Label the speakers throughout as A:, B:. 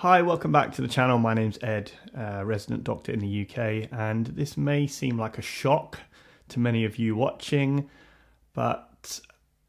A: Hi, welcome back to the channel. My name's Ed, resident doctor in the UK, and this may seem like a shock to many of you watching, but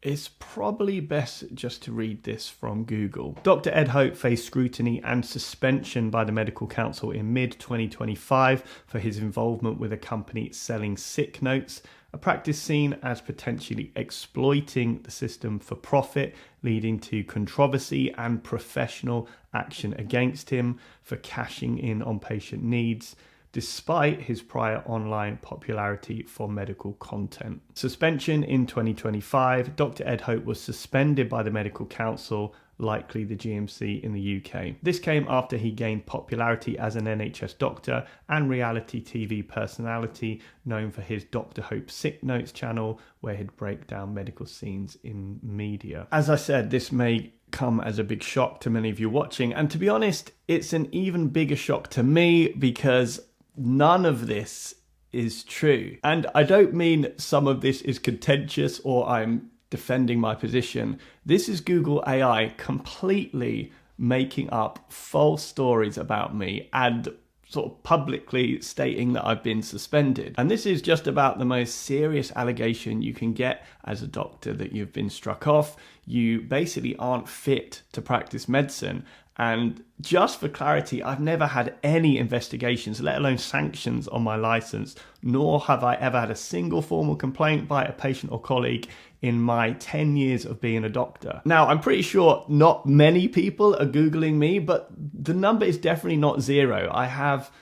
A: it's probably best just to read this from Google. Dr. Ed Hope faced scrutiny and suspension by the Medical Council in mid-2025 for his involvement with a company selling sick notes, a practice seen as potentially exploiting the system for profit, leading to controversy and professional action against him for cashing in on patient needs, despite his prior online popularity for medical content. Suspension in 2025, Dr. Ed Hope was suspended by the Medical Council, likely the GMC in the UK. This came after he gained popularity as an NHS doctor and reality TV personality known for his Dr. Hope Sick Notes channel, where he'd break down medical scenes in media. As I said, this may come as a big shock to many of you watching, and to be honest, it's an even bigger shock to me because none of this is true. And I don't mean some of this is contentious or I'm defending my position. This is Google AI completely making up false stories about me and sort of publicly stating that I've been suspended. And this is just about the most serious allegation you can get as a doctor, that you've been struck off. You basically aren't fit to practice medicine. And just for clarity, I've never had any investigations, let alone sanctions on my license, nor have I ever had a single formal complaint by a patient or colleague in my 10 years of being a doctor. Now, I'm pretty sure not many people are Googling me, but the number is definitely not zero. I have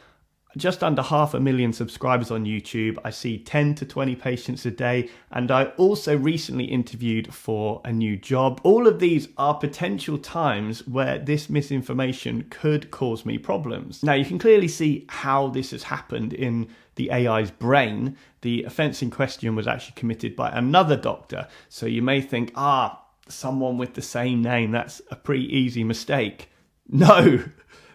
A: just under 500,000 subscribers on YouTube. I see 10 to 20 patients a day, and I also recently interviewed for a new job. All of these are potential times where this misinformation could cause me problems. Now, you can clearly see how this has happened in the AI's brain. The offence in question was actually committed by another doctor, so you may think, someone with the same name, that's a pretty easy mistake. No!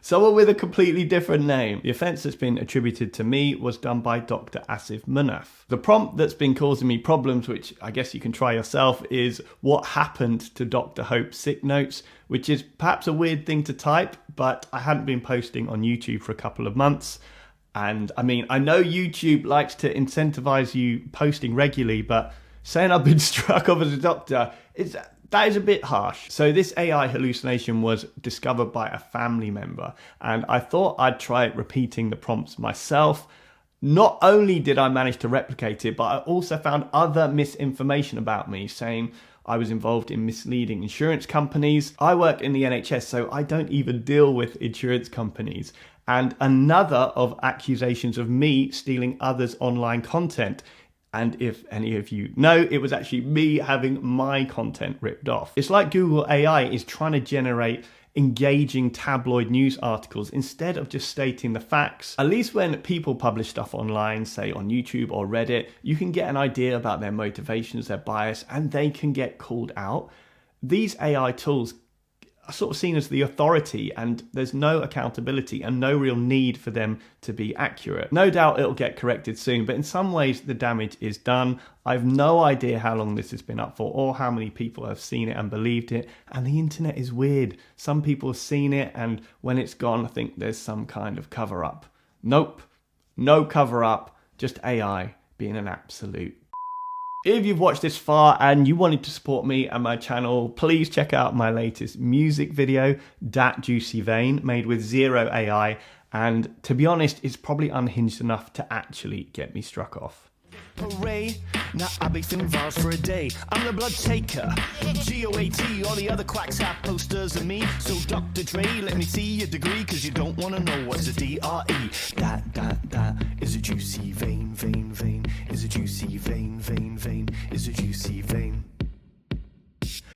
A: Someone with a completely different name. The offence that's been attributed to me was done by Dr. Asif Munaf. The prompt that's been causing me problems, which I guess you can try yourself, is what happened to Dr. Hope's sick notes, which is perhaps a weird thing to type, but I hadn't been posting on YouTube for a couple of months. And I mean, I know YouTube likes to incentivize you posting regularly, but saying I've been struck off as a doctor, that is a bit harsh. So this AI hallucination was discovered by a family member, and I thought I'd try repeating the prompts myself. Not only did I manage to replicate it, but I also found other misinformation about me, saying I was involved in misleading insurance companies. I work in the NHS, so I don't even deal with insurance companies. And another of accusations of me stealing others' online content. And if any of you know, it was actually me having my content ripped off. It's like Google AI is trying to generate engaging tabloid news articles instead of just stating the facts. At least when people publish stuff online, say on YouTube or Reddit, you can get an idea about their motivations, their bias, and they can get called out. These AI tools are sort of seen as the authority, and there's no accountability and no real need for them to be accurate. No doubt it'll get corrected soon, but in some ways the damage is done. I've no idea how long this has been up for or how many people have seen it and believed it, and the internet is weird. Some people have seen it, and when it's gone, I think there's some kind of cover-up. Nope, no cover-up, just AI being an absolute. If you've watched this far and you wanted to support me and my channel, please check out my latest music video, Dat Juicy Vein, made with zero AI. And to be honest, it's probably unhinged enough to actually get me struck off.
B: Hooray, now I'll be thin vials for a day. I'm the blood taker, GOAT, all the other quacks have posters of me. So Dr. Dre, let me see your degree, cause you don't wanna know what's a DRE. That is a juicy vein, vein, vein, is a juicy vein.